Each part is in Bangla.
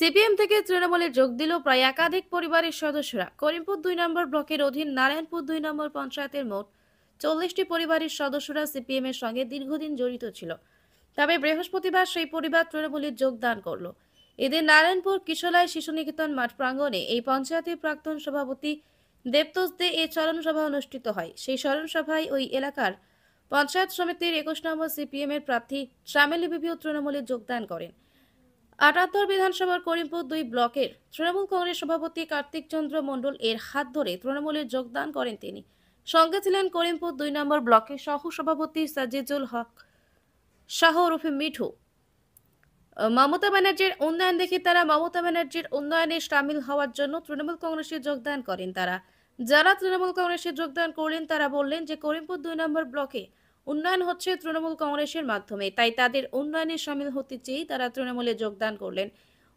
সিপিএম থেকে তৃণমূলে যোগ দিল প্রায় একাধিক পরিবারের সদস্যরা। করিমপুর ২ নম্বর ব্লকের অধীন নারায়ণপুর ২ নম্বর পঞ্চায়েতের মোট ৪০টি পরিবারের সদস্যরা সিপিএম এর সঙ্গে দীর্ঘদিন জড়িত ছিল। তবে বৃহস্পতিবার সেই পরিবার তৃণমূলে যোগদান করল। এদিন নারায়ণপুর কিশোলায় শিশু নিকেতন মাঠ প্রাঙ্গণে এই পঞ্চায়েতের প্রাক্তন সভাপতি দেবতোষ দে এই চরণ সভা অনুষ্ঠিত হয়। সেই স্মরণ সভায় ওই এলাকার পঞ্চায়েত সমিতির ২১ নম্বর সিপিএম এর প্রার্থী শামিলি বিবিও তৃণমূলে যোগদান করেন। ৭৮ বিধানসভার করিমপুর ২ ব্লকের তৃণমূল কংগ্রেস সভাপতি কার্তিক চন্দ্র মণ্ডল এর হাত ধরে তৃণমূলে যোগদান করেন তিনি। সঙ্গে ছিলেন করিমপুর ২ নম্বর ব্লকের সহ সভাপতি সাজিদুল হক শাহ ওরফে মিঠু। মমতা ব্যানার্জির উন্নয়ন দেখে তারা মমতা ব্যানার্জির উন্নয়নে সামিল হওয়ার জন্য তৃণমূল কংগ্রেসে যোগদান করেন। যারা তৃণমূল কংগ্রেসে যোগদান করলেন তারা বললেন যে করিমপুর ২ নম্বর ব্লকে উন্নয়ন হচ্ছে তৃণমূল কংগ্রেসের মাধ্যমে, তাই তাদের উন্নয়নে সামিল হতে চেয়ে তারা তৃণমূলে যোগদান করলেন।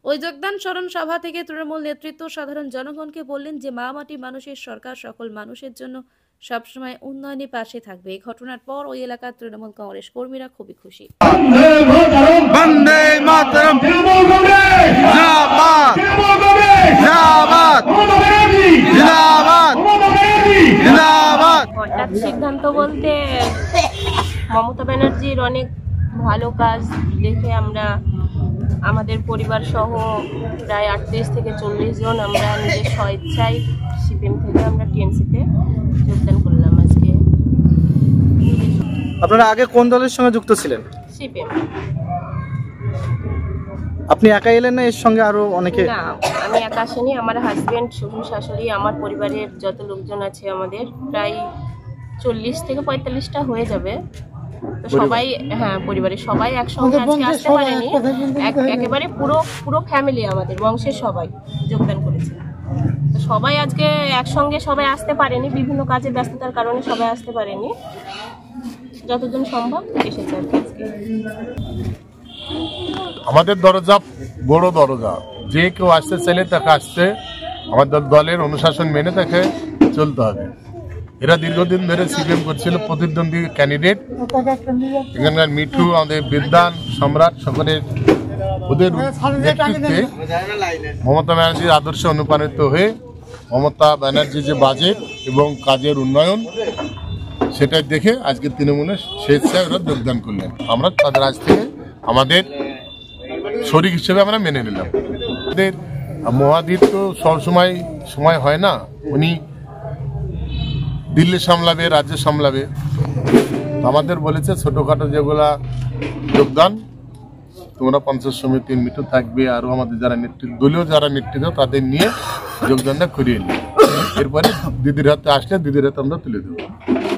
ওই যোগদান স্মরণ সভা থেকে তৃণমূল নেতৃত্ব সাধারণ জনগণকে বললেন যে মা মাটি মানুষের সরকার সকল মানুষের জন্য সবসময় উন্নয়নের পাশে থাকবে। এই ঘটনার পর ওই এলাকার তৃণমূল কংগ্রেস কর্মীরা খুবই খুশি। হঠাৎ সিদ্ধান্ত বলতে মমতা ব্যানার্জির অনেক ভালো কাজ দেখে আমরা আমাদের পরিবার সহ প্রায় ৩৮ থেকে ৪০ জন আমরা নিজের স্বেচ্ছায় সিপিএম থেকে আমরা টিএমসিতে যোগদান করলাম আজকে। আপনারা আগে কোন দলের সঙ্গে যুক্ত ছিলেন? সিপিএম। আপনি একা এলেন না, এর সঙ্গে আরো অনেকে? না, আমি একা আসিনি, আমার হাজবেন্ড, শ্বশুর শাশুড়ি, আমার পরিবারের যত লোকজন আছে আমাদের প্রায় ৪০ থেকে ৪৫টা হয়ে যাবে। তো সবাই, হ্যাঁ, পরিবারের সবাই একসঙ্গে আজকে আসতে পারেনি, একেবারে পুরো ফ্যামিলি আমাদের বংশের সবাই যোগদান করেছে। তো সবাই আজকে একসঙ্গে সবাই আসতে পারেনি, বিভিন্ন কাজে ব্যস্ততার কারণে সবাই আসতে পারেনি, যতজন সম্ভব এসেছে আর কি আজকে। আমাদের দরজা বড় দরজা, যে কেউ আসতে চাইলে তাকে আসতে, আমাদের দলের অনুশাসন মেনে তাকে চলতে হবে। এরা দীর্ঘদিন ধরে সিপিএম করছিল, প্রতিদ্বন্দ্বী ক্যান্ডিডেট। এখানকার মিঠু, আমাদের বিদ্যান, সম্রাট, সকলের ওদের নেতৃত্বে মমতা ব্যানার্জির আদর্শে অনুপ্রাণিত হয়ে মমতা ব্যানার্জির যে বাজেট এবং কাজের উন্নয়ন সেটা দেখে আজকে তৃণমূলের স্বেচ্ছায় ওরা যোগদান করলেন। আমরা তাদের আজ থেকে আমাদের শরিক হিসেবে আমরা মেনে নিলাম। আমাদের মহাদীর তো সবসময় সময় হয় না, উনি দিল্লি সামলাবে, রাজ্য সামলাবে। আমাদের বলেছে ছোটখাটো যেগুলা যোগদান, তোমরা পঞ্চায়েত সমিতির মিটিং থাকবে, আরো আমাদের যারা নেতৃত্ব, দলীয় যারা নেতৃত্ব তাদের নিয়ে যোগদানটা করিয়ে নিই। এরপরে দিদির হাতে আসলে দিদির হাতে আমরা তুলে দেবো।